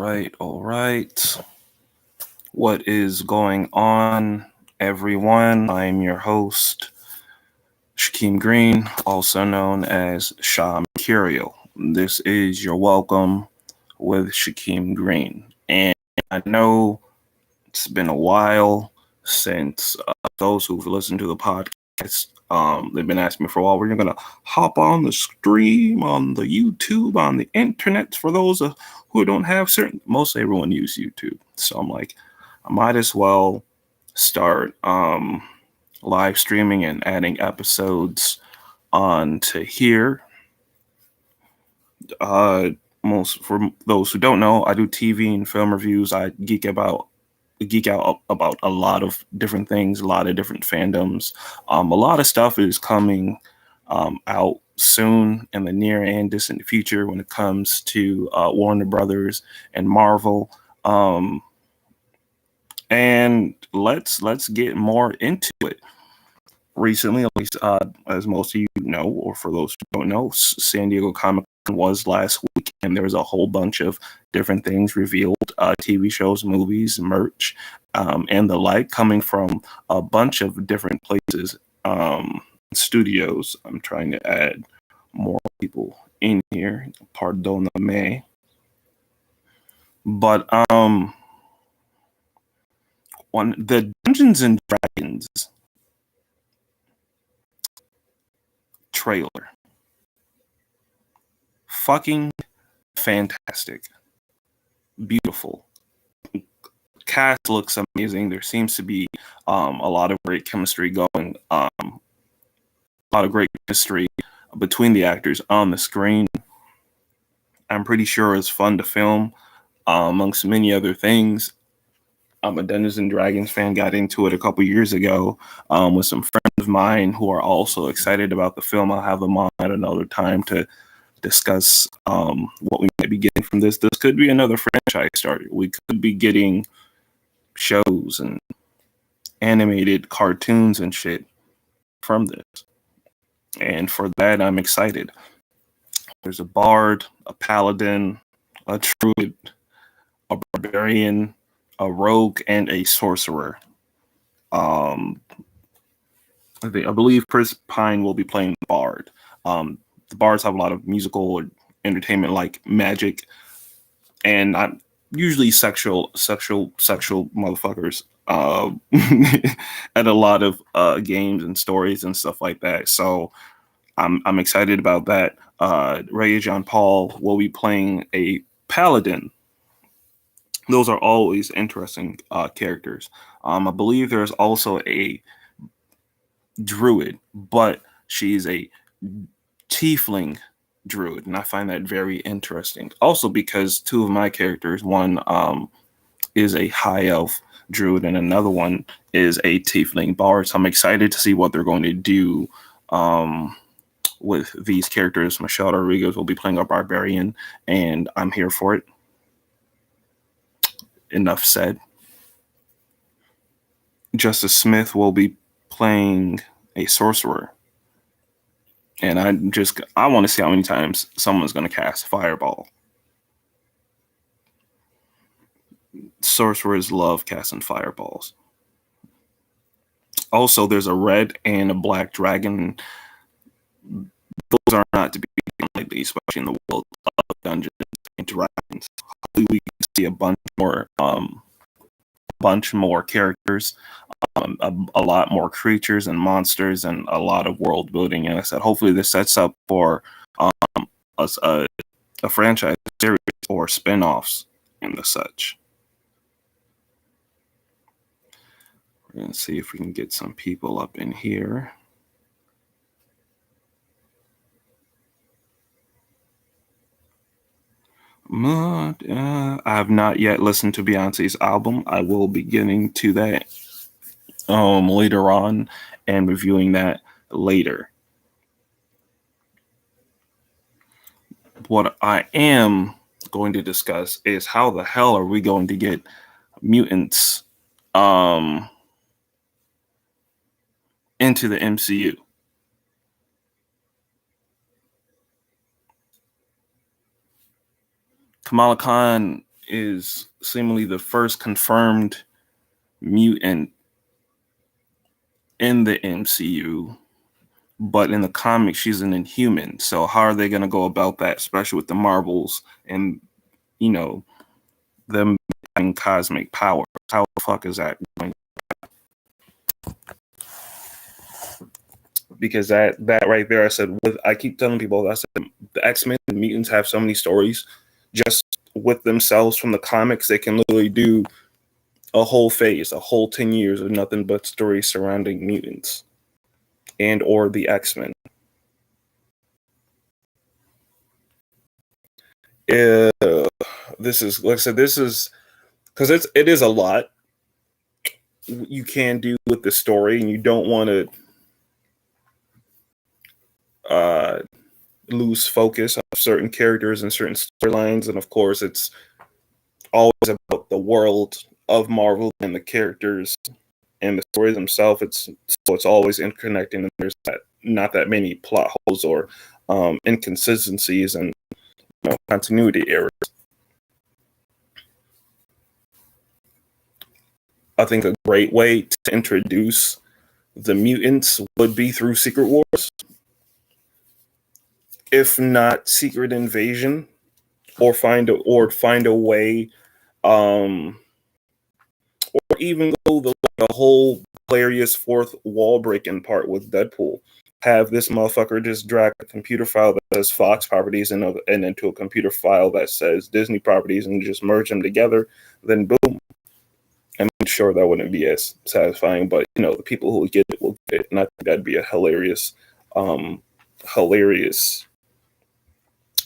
all right. What is going on, everyone? I'm your host, Shakeem Green, also known as Shah Mercurial. This is your welcome with Shakeem Green. And I know it's been a while since those who've listened to the podcast, they've been asking me for a while, we're going to hop on the stream, on the YouTube, on the internet for those who don't have certain, most everyone use YouTube. So I'm like, I might as well start live streaming and adding episodes onto here. Most for those who don't know, I do TV and film reviews. I geek out about a lot of different things, a lot of different fandoms. A lot of stuff is coming out soon in the near and distant future when it comes to Warner Brothers and Marvel. And let's get more into it. Recently, at least as most of you know, or for those who don't know, San Diego Comic Con was last week, and there was a whole bunch of different things revealed, TV shows, movies, merch, and the like, coming from a bunch of different places, studios. I'm trying to add more people in here, pardon me. But on the Dungeons and Dragons trailer, fucking fantastic, beautiful. Cast looks amazing. There seems to be a lot of great chemistry going, a lot of great chemistry between the actors on the screen. I'm pretty sure it's fun to film, amongst many other things. I'm a Dungeons and Dragons fan, got into it a couple years ago with some friends of mine who are also excited about the film. I'll have them on at another time to discuss what we might be getting from this. This could be another franchise starter. We could be getting shows and animated cartoons and shit from this. And for that, I'm excited. There's a bard, a paladin, a druid, a barbarian, a rogue, and a sorcerer. I believe Chris Pine will be playing the bard. The bards have a lot of musical or entertainment like magic, and I'm usually sexual motherfuckers at a lot of games and stories and stuff like that. So I'm excited about that. Ray John Paul will be playing a paladin. Those are always interesting characters. I believe there's also a druid, but she's a tiefling druid, and I find that very interesting. Also, because two of my characters, one is a high elf druid, and another one is a tiefling bard. So I'm excited to see what they're going to do with these characters. Michelle Rodriguez will be playing a barbarian, and I'm here for it. Enough said. Justice Smith will be playing a sorcerer. And I want to see how many times someone's going to cast Fireball. Sorcerers love casting fireballs. Also, there's a red and a black dragon. Those are not to be lightly, especially in the world of Dungeons and Dragons. Hopefully, we can see a bunch more characters, a lot more creatures and monsters, and a lot of world building. And I said, hopefully, this sets up for a franchise series or spin-offs and the such. We're going to see if we can get some people up in here. I have not yet listened to Beyonce's album. I will be getting to that later on and reviewing that later. What I am going to discuss is how the hell are we going to get mutants into the MCU? Kamala Khan is seemingly the first confirmed mutant in the MCU, but in the comics, she's an Inhuman. So how are they going to go about that, especially with the Marvels and, you know, them having cosmic power? How the fuck is that going? Because that right there, I said, I keep telling people, I said, the X-Men, the mutants have so many stories just with themselves from the comics. They can literally do a whole phase, a whole 10 years of nothing but stories surrounding mutants and or the X-Men. This is, like I said, this is because it is a lot you can do with the story, and you don't want to lose focus of certain characters and certain storylines. And of course, it's always about the world of Marvel and the characters and the stories themselves. It's always interconnecting, and there's not that many plot holes or inconsistencies and continuity errors. I think a great way to introduce the mutants would be through Secret Wars, if not Secret Invasion, or find a way, or even go the whole hilarious fourth wall breaking part with Deadpool. Have this motherfucker just drag a computer file that says Fox properties and into a computer file that says Disney properties and just merge them together. Then boom. I'm sure that wouldn't be as satisfying, but the people who would get it will get it, and I think that'd be a hilarious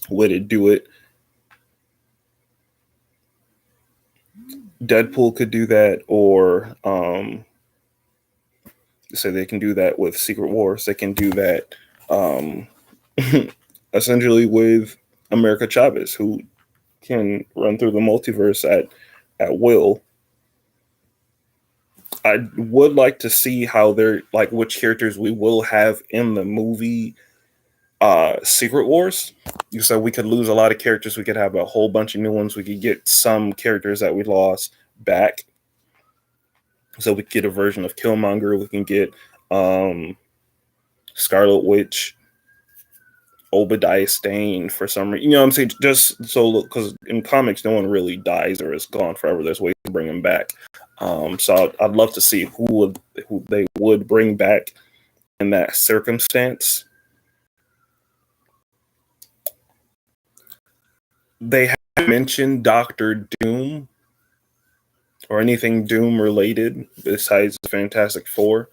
way to do it. Deadpool could do that, or so they can do that with Secret Wars. They can do that essentially with America Chavez, who can run through the multiverse at will. I would like to see how they're like which characters we will have in the movie Secret Wars. So we could lose a lot of characters. We could have a whole bunch of new ones. We could get some characters that we lost back. So we could get a version of Killmonger. We can get Scarlet Witch, Obadiah Stane for some reason. You know what I'm saying? Just so, because in comics, no one really dies or is gone forever. There's ways to bring them back. So I'd love to see who they would bring back in that circumstance. They haven't mentioned Doctor Doom or anything Doom related besides the Fantastic Four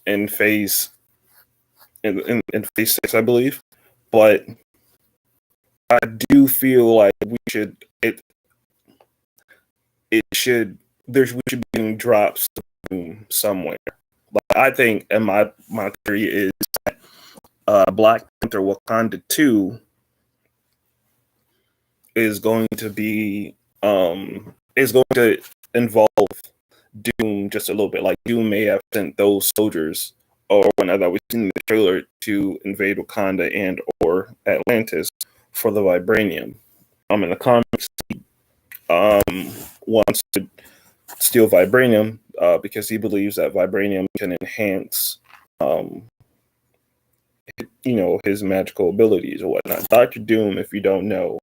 in phase in phase 6, I believe. But I do feel like we should we should be getting drops somewhere. Like, I think, and my theory is that Black Panther Wakanda 2 is going to be is going to involve Doom just a little bit. Like, Doom may have sent those soldiers or whenever we've seen the trailer to invade Wakanda and or Atlantis for the vibranium. In the comics, wants to steal vibranium because he believes that vibranium can enhance his magical abilities or whatnot. Dr. Doom, if you don't know,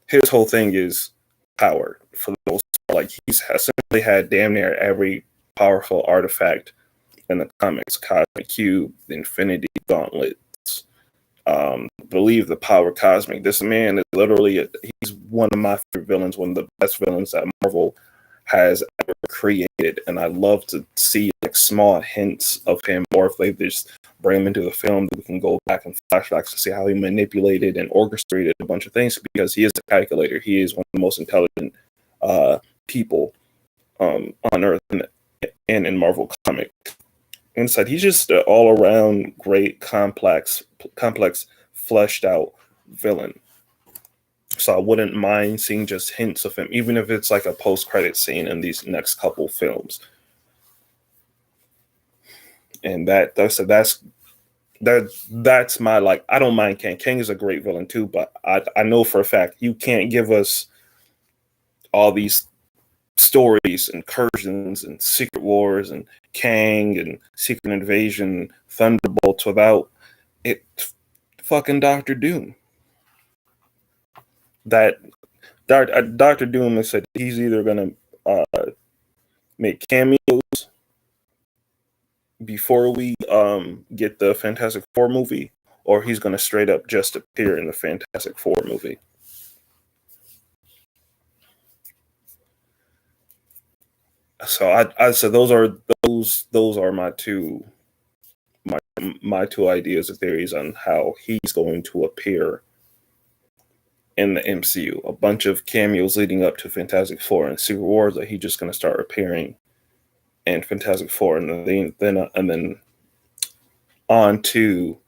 his whole thing is power for the most part. Like, he's essentially had damn near every powerful artifact in the comics: Cosmic Cube, the Infinity Gauntlets, believe the Power Cosmic. This man is literally he's one of my favorite villains, one of the best villains that Marvel has ever created, and I love to see like small hints of him, or if they just bring him into the film, we can go back and flashbacks to see how he manipulated and orchestrated a bunch of things, because he is a calculator. He is one of the most intelligent people on Earth and in Marvel Comics. Inside, he's just an all-around great, complex, fleshed out villain. So I wouldn't mind seeing just hints of him, even if it's like a post-credit scene in these next couple films. And that's my, like, I don't mind Kang. Kang is a great villain too, but I know for a fact you can't give us all these stories, incursions, and Secret Wars, and Kang, and Secret Invasion, Thunderbolts without it fucking Doctor Doom. That Doctor Doom has said he's either gonna make cameos before we get the Fantastic Four movie, or he's gonna straight up just appear in the Fantastic Four movie. So I said those are my two ideas or theories on how he's going to appear in the MCU. A bunch of cameos leading up to Fantastic Four and Secret Wars that he's just going to start appearing in Fantastic Four, and then on to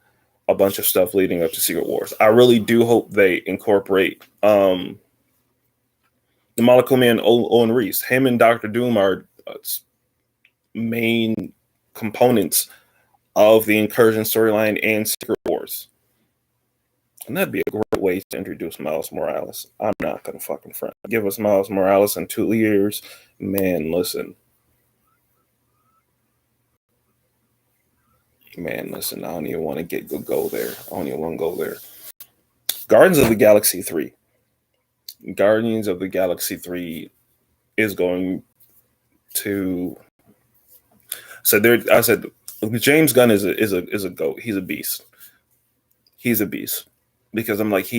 a bunch of stuff leading up to Secret Wars. I really do hope they incorporate the Molecule Man Owen Reese. Him and Doctor Doom are main components of the Incursion storyline and Secret Wars. And that'd be a great way to introduce Miles Morales. I'm not going to fucking front. Give us Miles Morales in 2 years. Man, listen. I don't even want to go there. I don't even want to go there. Guardians of the Galaxy 3. Guardians of the Galaxy 3 is going to... So there, I said, James Gunn is a goat. He's a beast. He's a beast. Because I'm like,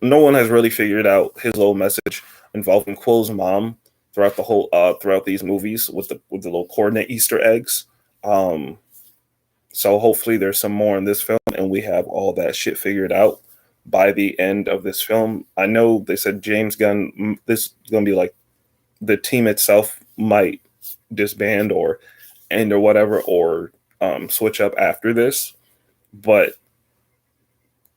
no one has really figured out his little message involving Quill's mom throughout the whole throughout these movies with the little coordinate Easter eggs. So hopefully there's some more in this film and we have all that shit figured out by the end of this film. I know they said James Gunn, this is gonna be like the team itself might disband or end or whatever, or switch up after this, but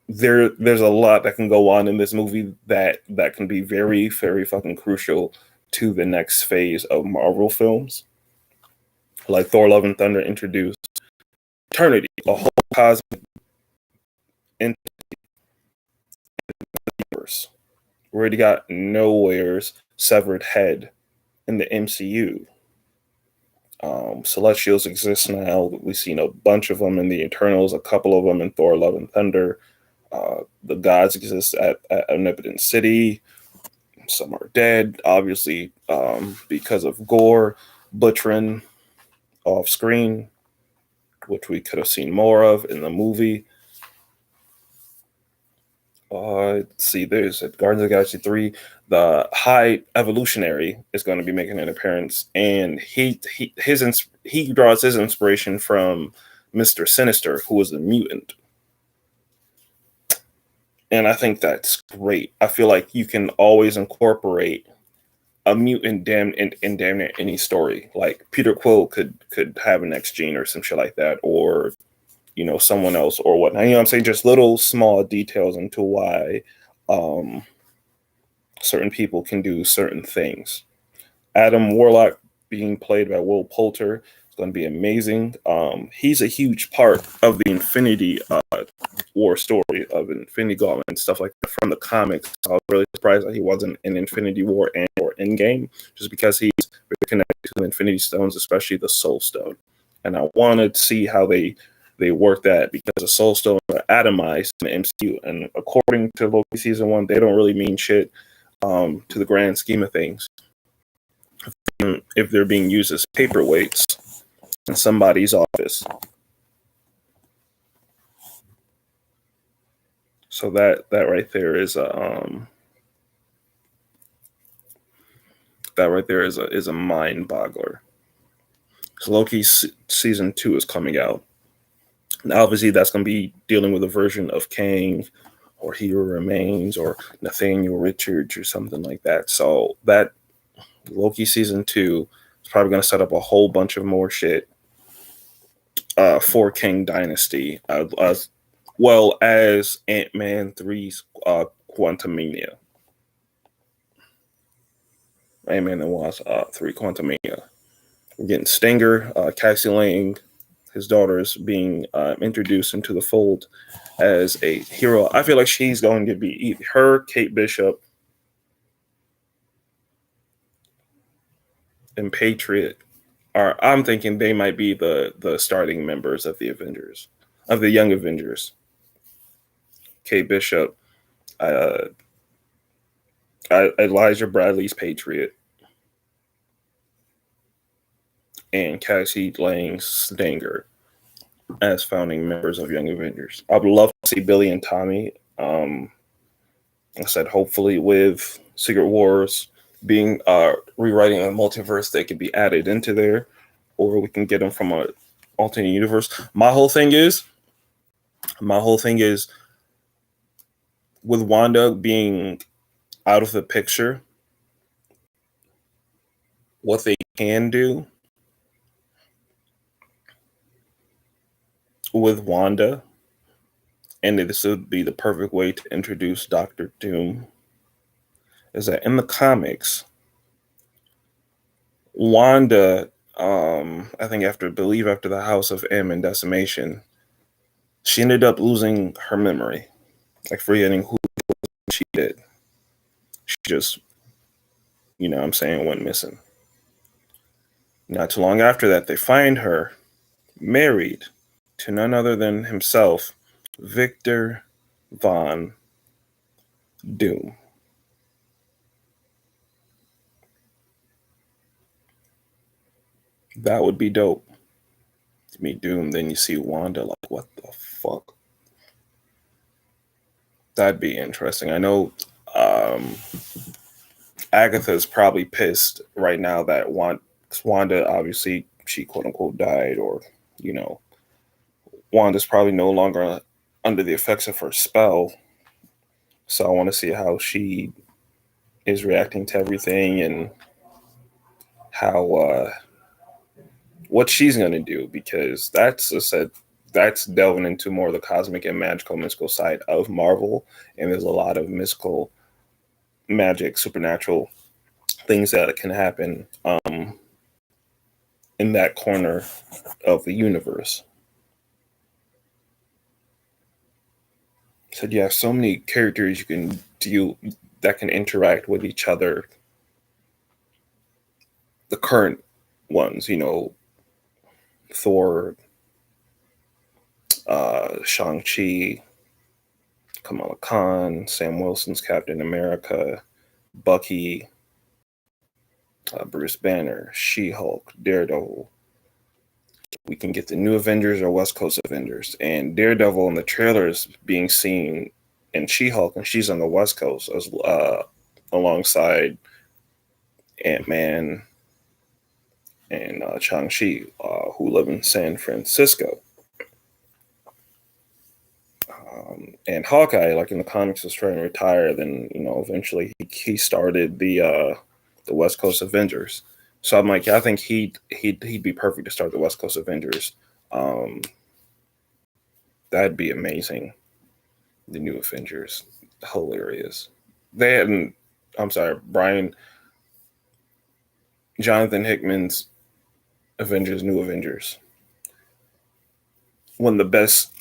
there's a lot that can go on in this movie that can be very, very fucking crucial to the next phase of Marvel films. Like Thor: Love and Thunder introduced Eternity, a whole cosmic entity universe. We already got Nowhere's severed head in the MCU. Celestials exist now. We've seen a bunch of them in the Eternals, a couple of them in Thor: Love and Thunder. The gods exist at Omnipotent City. Some are dead, obviously, because of gore, butchering off screen, which we could have seen more of in the movie. Let's see, there's at Guardians of the Galaxy 3, the High Evolutionary is going to be making an appearance, and he draws his inspiration from Mr. Sinister, who was a mutant. And I think that's great. I feel like you can always incorporate a mutant in damn near any story. Like Peter Quill could have an X gene or some shit like that, or someone else or whatnot. You know what I'm saying? Just little small details into why certain people can do certain things. Adam Warlock being played by Will Poulter is going to be amazing. He's a huge part of the Infinity War story of Infinity Gauntlet and stuff like that from the comics. I was really surprised that he wasn't in Infinity War and or Endgame, just because he's very connected to the Infinity Stones, especially the Soul Stone. And I wanted to see how they work that, because the Soul Stone are atomized in the MCU, and according to Loki season 1, they don't really mean shit to the grand scheme of things if they're being used as paperweights in somebody's office. So that right there is a mind boggler. So Loki season 2 is coming out. Now, obviously, that's going to be dealing with a version of Kang or He Who Remains or Nathaniel Richards or something like that. So that Loki season 2 is probably going to set up a whole bunch of more shit for Kang Dynasty, as well as Ant-Man 3's Quantumania. Ant-Man and Wasp 3 Quantumania. We're getting Stinger, Cassie Lang, his daughter's being introduced into the fold as a hero. I feel like she's going to be her, Kate Bishop, and Patriot are. I'm thinking they might be the starting members of the Avengers, of the Young Avengers. Kate Bishop, uh, Elijah Bradley's Patriot, and Cassie Lang's Stinger as founding members of Young Avengers. I would love to see Billy and Tommy. I said hopefully with Secret Wars being rewriting a multiverse, they could be added into there, or we can get them from a alternate universe. My whole thing is with Wanda being out of the picture, what they can do with Wanda, and this would be the perfect way to introduce Doctor Doom, is that in the comics, Wanda, I think after the House of M and Decimation, she ended up losing her memory, like forgetting who she did. She just, what I'm saying, went missing. Not too long after that, they find her married to none other than himself, Victor Von Doom. That would be dope. To meet Doom, then you see Wanda, like, what the fuck? That'd be interesting. I know Agatha's probably pissed right now that Wanda, obviously, she quote unquote died, or, you know, Wanda's probably no longer under the effects of her spell. So I want to see how she is reacting to everything, and how what she's gonna do, because that's delving into more of the cosmic and magical mystical side of Marvel, and there's a lot of mystical, magic, supernatural things that can happen in that corner of the universe. So you have so many characters you can deal that can interact with each other. The current ones, Thor, Shang-Chi, Kamala Khan, Sam Wilson's Captain America, Bucky, Bruce Banner, She-Hulk, Daredevil. We can get the new Avengers or West Coast Avengers. And Daredevil in the trailers being seen in She-Hulk, and she's on the West Coast as alongside Ant-Man and Shang-Chi, who live in San Francisco. And Hawkeye, like in the comics, was trying to retire. Then eventually he started the West Coast Avengers. So I'm like, yeah, I think he'd be perfect to start the West Coast Avengers. That'd be amazing. The new Avengers, hilarious. They hadn't. I'm sorry, Jonathan Hickman's Avengers, New Avengers, one of the best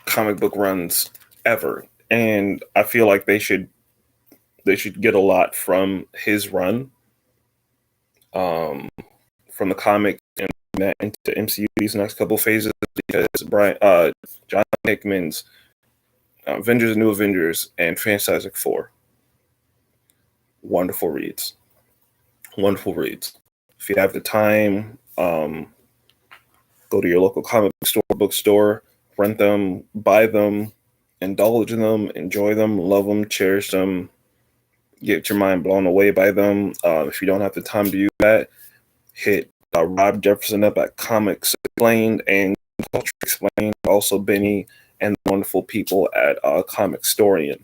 comic book runs ever, and I feel like they should get a lot from his run, from the comic and that into MCU these next couple phases, because John Hickman's Avengers, New Avengers, and Fantastic Four, wonderful reads. Wonderful reads. If you have the time, go to your local comic bookstore, rent them, buy them, indulge in them, enjoy them, love them, cherish them, get your mind blown away by them. If you don't have the time to do that, hit Rob Jefferson up at Comics Explained and Culture Explained, also Benny and the wonderful people at Comic Storian.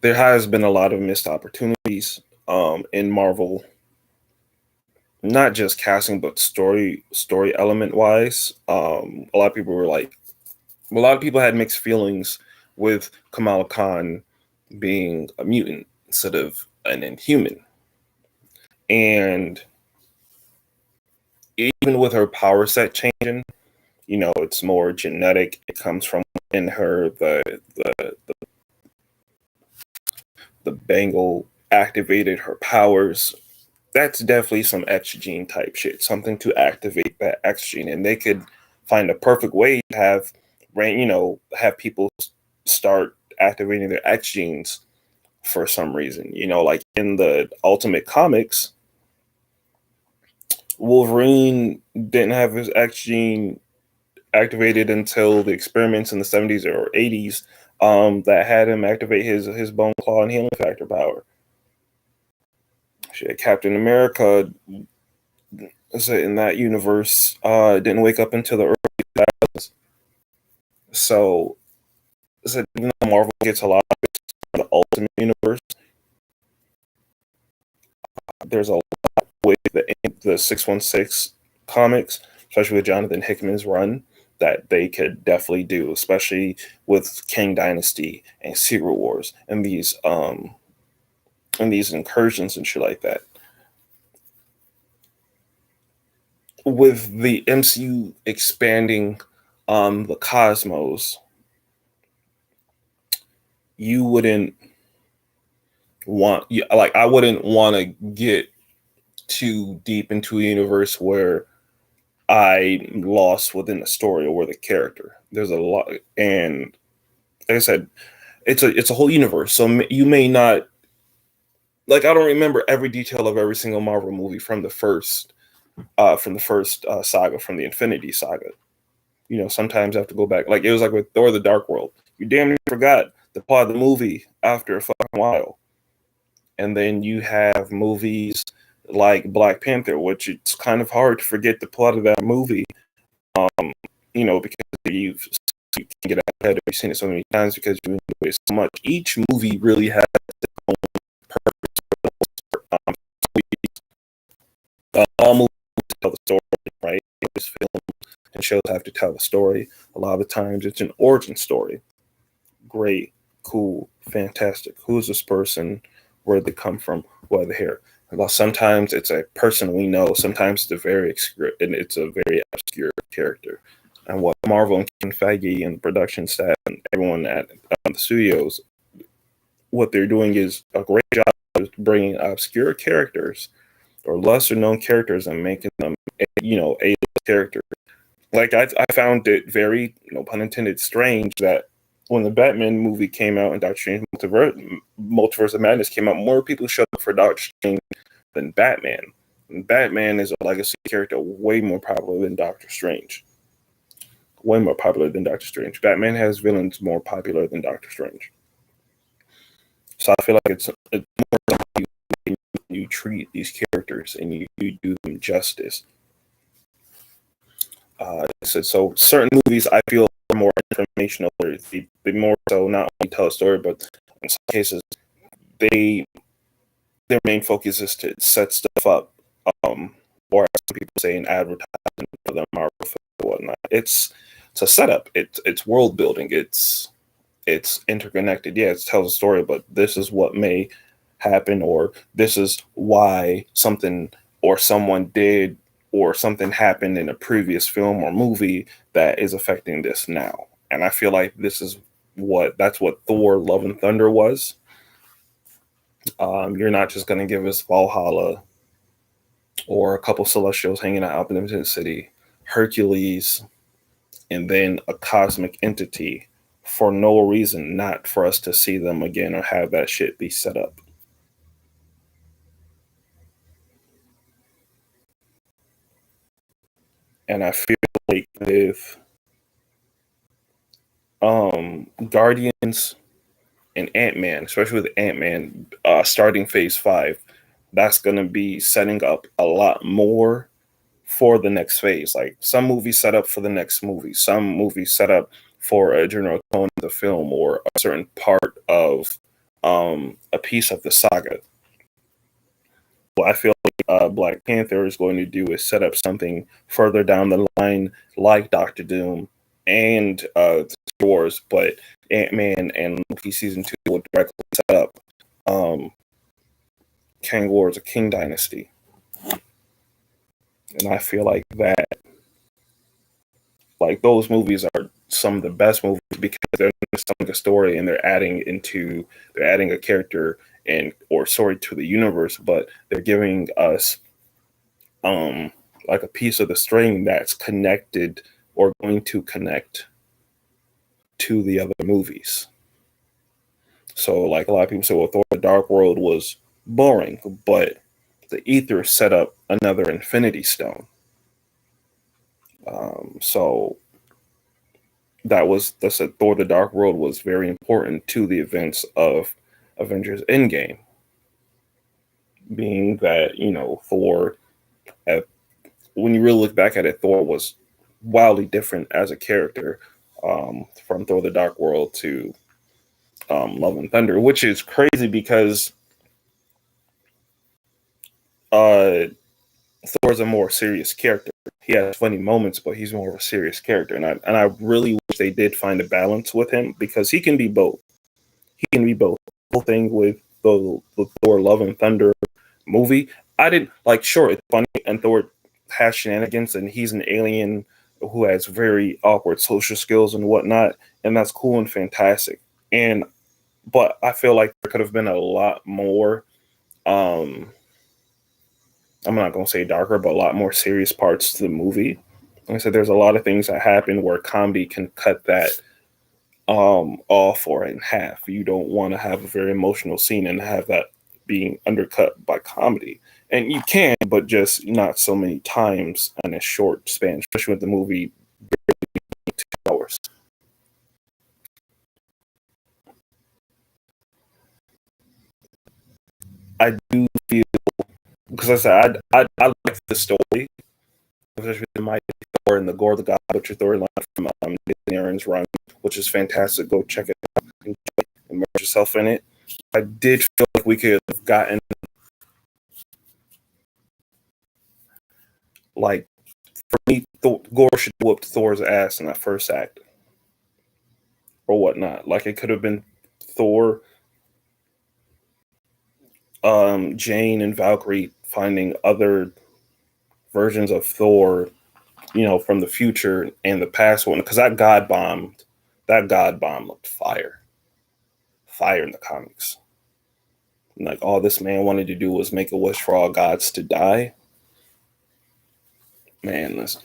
There has been a lot of missed opportunities in Marvel, not just casting but story element wise. A lot of people had mixed feelings with Kamala Khan being a mutant instead of an inhuman, and even with her power set changing, it's more genetic. It comes from in her the the bangle activated her powers. That's definitely some X gene type shit. Something to activate that X gene, and they could find a perfect way to have have people start activating their X genes for some reason. Like in the Ultimate Comics, Wolverine didn't have his X gene activated until the experiments in the 70s or 80s that had him activate his bone claw and healing factor power. Shit, Captain America in that universe didn't wake up until the early 2000s. So even though Marvel gets a lot of the Ultimate Universe, there's a lot with the 616 comics, especially with Jonathan Hickman's run, that they could definitely do, especially with King Dynasty and Secret Wars and these incursions and shit like that. With the MCU expanding the cosmos, you wouldn't I wouldn't want to get too deep into a universe where I lost within the story or the character. There's a lot, and like I said, it's a whole universe. So you may not I don't remember every detail of every single Marvel movie from the first saga, from the Infinity Saga. Sometimes I have to go back. Like it was like with Thor: The Dark World. You damn near forgot the plot of the movie after a fucking while. And then you have movies like Black Panther, which it's kind of hard to forget the plot of that movie. Because you can get ahead of seen it so many times because you enjoy it so much. Each movie really has its own purpose. All movies tell the story, right? This film and shows have to tell a story. A lot of the times it's an origin story. Great, cool, fantastic. Who is this person? Where did they come from? What are they here? Well, sometimes it's a person we know. Sometimes it's a very obscure character. And what Marvel and Kevin Feige and the production staff and everyone at the studios, what they're doing is a great job of bringing obscure characters or lesser known characters and making them, a character. Like I found it very, no pun intended, strange that when the Batman movie came out and Doctor Strange Multiverse of Madness came out, more people showed up for Doctor Strange than Batman. And Batman is a legacy character, way more popular than Doctor Strange. Way more popular than Doctor Strange. Batman has villains more popular than Doctor Strange. So I feel like it's more you treat these characters and you do them justice. So certain movies I feel are more informational, or they more so not only tell a story, but in some cases their main focus is to set stuff up, or as some people say, an advertisement for the Marvel film or whatnot. It's a setup. It's world building. It's interconnected. Yeah, it tells a story, but this is what may happen, or this is why something or someone did or something happened in a previous film or movie that is affecting this now. And I feel like that's what Thor: Love and Thunder was. You're not just going to give us Valhalla or a couple Celestials hanging out in Limited City, Hercules, and then a cosmic entity for no reason, not for us to see them again or have that shit be set up. And I feel like with Guardians and Ant-Man, especially with Ant-Man starting phase 5, that's going to be setting up a lot more for the next phase. Like some movies set up for the next movie, some movies set up for a general tone of the film or a certain part of a piece of the saga. What I feel like Black Panther is going to do is set up something further down the line, like Doctor Doom and Star Wars, but Ant-Man and Loki season 2 will directly set up King Wars, a King Dynasty. And I feel like those movies are some of the best movies because they're telling a story and they're adding a character and or sorry to the universe, but they're giving us like a piece of the string that's connected or going to connect to the other movies. So like a lot of people say, well, Thor: The Dark World was boring, but the ether set up another Infinity Stone. So that's said Thor: The Dark World was very important to the events of Avengers Endgame, being that Thor, at, when you really look back at it, Thor was wildly different as a character from Thor: The Dark World to Love and Thunder, which is crazy because uh, Thor's a more serious character. He has funny moments, but he's more of a serious character, and I really wish they did find a balance with him because he can be both. He can be both. The whole thing with the Thor: Love and Thunder movie, I didn't like. Sure, it's funny, and Thor has shenanigans, and he's an alien who has very awkward social skills and whatnot, and that's cool and fantastic. And but I feel like there could have been a lot more. Um, I'm not gonna say darker, but a lot more serious parts to the movie. Like I said, there's a lot of things that happen where comedy can cut that off or in half. You don't want to have a very emotional scene and have that being undercut by comedy. And you can, but just not so many times in a short span, especially with the movie 2 hours. I do feel because I said I like the story, especially the Mighty Thor and the Gore the God Butcher storyline from Nathan Aaron's run, which is fantastic. Go check it out, immerse yourself in it. I did feel like we could have gotten like for me, Gore should have whooped Thor's ass in that first act or whatnot. Like it could have been Thor, Jane, and Valkyrie finding other versions of Thor, from the future and the past one. Because that God bomb looked fire in the comics. Like all this man wanted to do was make a wish for all gods to die. Man, this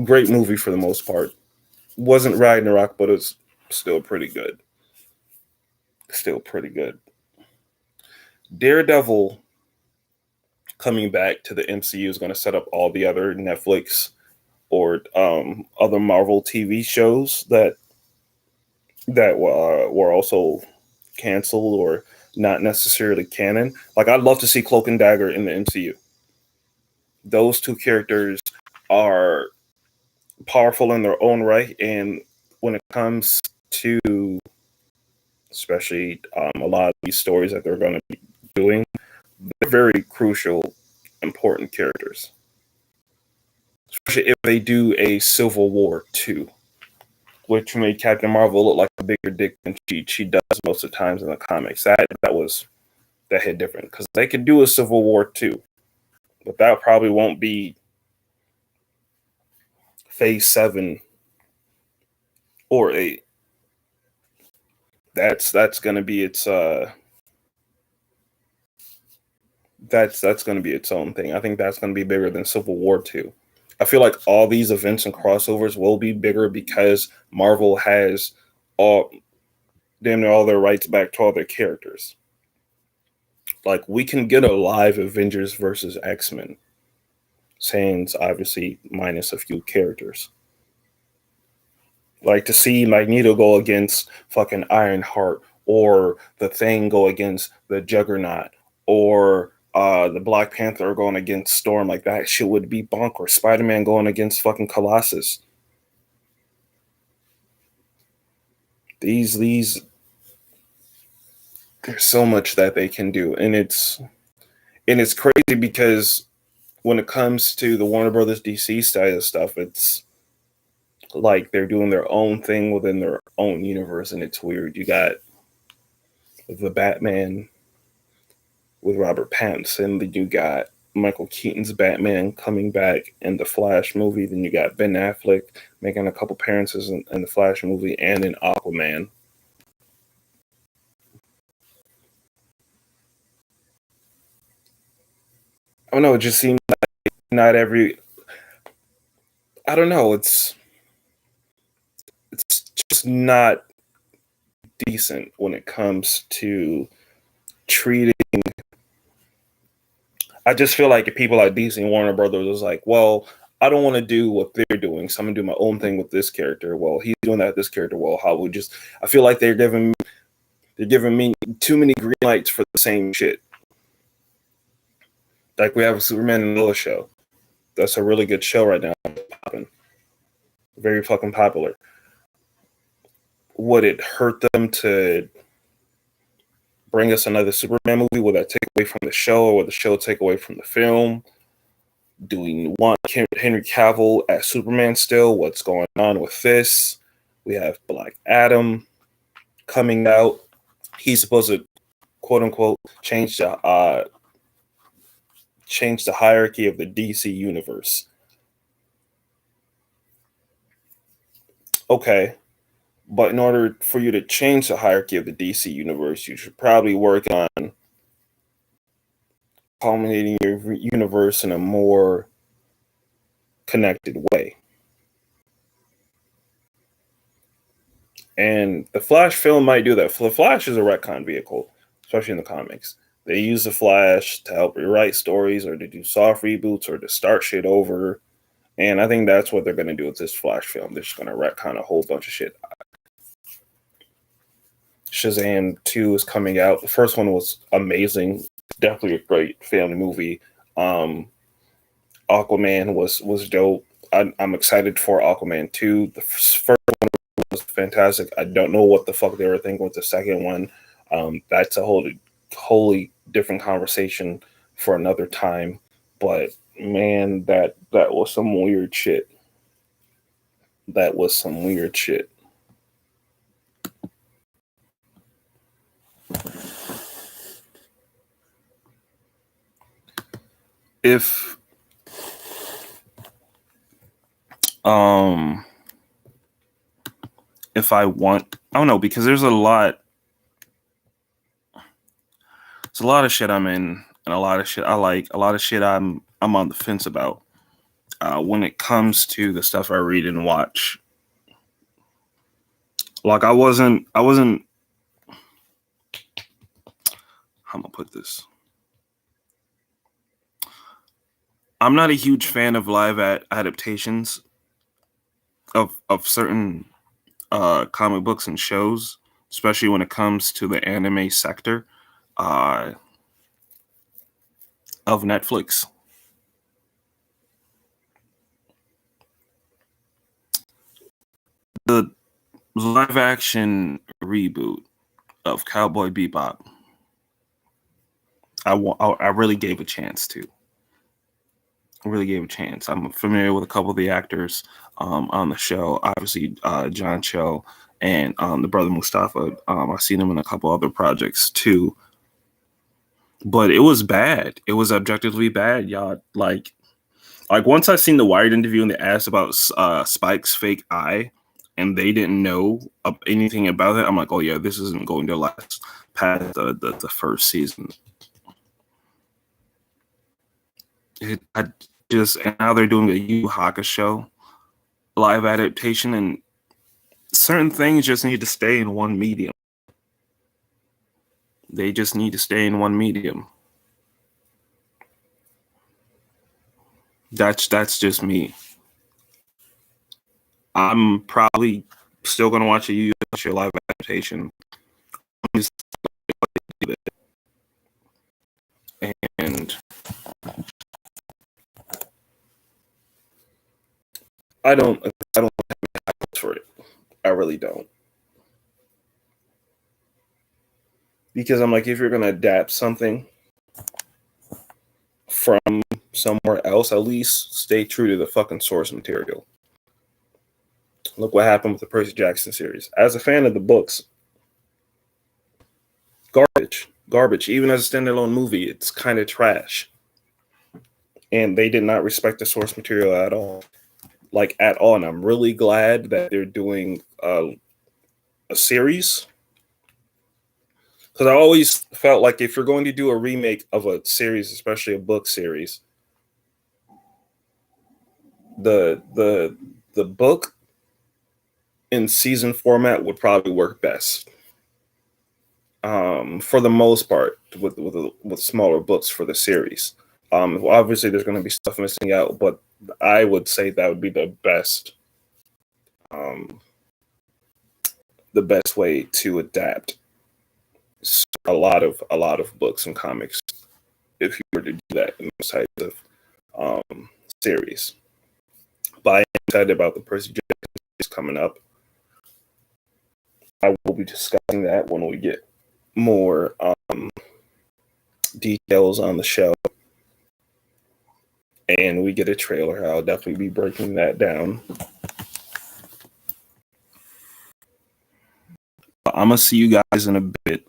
great movie for the most part. Wasn't Ragnarok, but it's still pretty good. Still pretty good. Daredevil coming back to the MCU is going to set up all the other Netflix or other Marvel TV shows that were also canceled or not necessarily canon. Like I'd love to see Cloak and Dagger in the MCU. Those two characters are powerful in their own right, and when it comes to especially a lot of these stories that they're going to be doing, they're very crucial, important characters. Especially if they do a Civil War 2, which made Captain Marvel look like a bigger dick than she does most of the times in the comics. That hit different because they could do a Civil War 2, but that probably won't be Phase 7 or 8. That's going to be its that's going to be its own thing. I think that's going to be bigger than Civil War 2. I feel like all these events and crossovers will be bigger because Marvel has all damn near all their rights back to all their characters. Like we can get a live Avengers versus X-Men. Sans obviously minus a few characters. Like to see Magneto go against fucking Ironheart or the Thing go against the Juggernaut or the Black Panther going against Storm, like that shit would be bonkers. Spider-Man going against fucking Colossus. These there's so much that they can do, and it's crazy because when it comes to the Warner Brothers DC style of stuff, it's like they're doing their own thing within their own universe, and it's weird. You got the Batman with Robert Pattinson, then you got Michael Keaton's Batman coming back in the Flash movie, then you got Ben Affleck making a couple appearances in the Flash movie and in Aquaman. I don't know. It just seems like not every. I don't know. It's just not decent when it comes to treating. I just feel like if people like DC and Warner Brothers was like, well, I don't want to do what they're doing, so I'm gonna do my own thing with this character. Well, he's doing that with this character. Well, how would just? I feel like they're giving me too many green lights for the same shit. Like we have a Superman and Lois show. That's a really good show right now. Popping. Very fucking popular. Would it hurt them to bring us another Superman movie? Will that take away from the show, or will the show take away from the film? Do we want Henry Cavill as Superman still? What's going on with this? We have Black Adam coming out. He's supposed to, quote unquote, change the hierarchy of the DC universe. Okay, but in order for you to change the hierarchy of the DC universe, you should probably work on culminating your universe in a more connected way. And the Flash film might do that. The Flash is a retcon vehicle, especially in the comics. They use the Flash to help rewrite stories or to do soft reboots or to start shit over. And I think that's what they're going to do with this Flash film. They're just going to retcon a whole bunch of shit. Shazam 2 is coming out. The first one was amazing. Definitely a great family movie. Aquaman was dope. I'm excited for Aquaman 2. The first one was fantastic. I don't know what the fuck they were thinking with the second one. That's a wholly different conversation for another time. But man, that was some weird shit. That was some weird shit. If if I don't know, because there's a lot of shit I'm in and a lot of shit I like, a lot of shit I'm on the fence about. When it comes to the stuff I read and watch. Like I wasn't how am I gonna put this? I'm not a huge fan of live adaptations of certain comic books and shows, especially when it comes to the anime sector of Netflix. The live action reboot of Cowboy Bebop, I really gave a chance to. I really gave a chance. I'm familiar with a couple of the actors on the show. Obviously, John Cho and the brother Mustafa. I've seen him in a couple other projects too. But it was bad. It was objectively bad, y'all. Like once I seen the Wired interview and they asked about Spike's fake eye, and they didn't know anything about it, I'm like, oh yeah, this isn't going to last past the first season. And now they're doing a Yu Hakusho live adaptation, and certain things just need to stay in one medium. They just need to stay in one medium. That's just me. I'm probably still gonna watch a Yu Hakusho live adaptation. And I don't have any for it. I really don't. Because I'm like, if you're gonna adapt something from somewhere else, at least stay true to the fucking source material. Look what happened with the Percy Jackson series. As a fan of the books, garbage. Even as a standalone movie, it's kind of trash. And they did not respect the source material at all. Like at all. And I'm really glad that they're doing a series. because I always felt like if you're going to do a remake of a series, especially a book series, the book in season format would probably work best. For the most part, with smaller books for the series. Obviously, there's going to be stuff missing out, but I would say that would be um, the best way to adapt a lot of books and comics if you were to do that in those types of series. But I am excited about the Percy Jackson series coming up. I will be discussing that when we get more details on the show and we get a trailer. I'll definitely be breaking that down. But I'm gonna see you guys in a bit.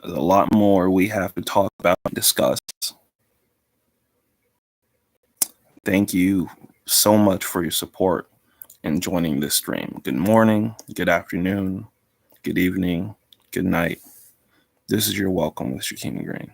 There's a lot more we have to talk about and discuss. Thank you so much for your support and joining this stream. Good morning, good afternoon, good evening, good night. This is your welcome with Shaquem Green.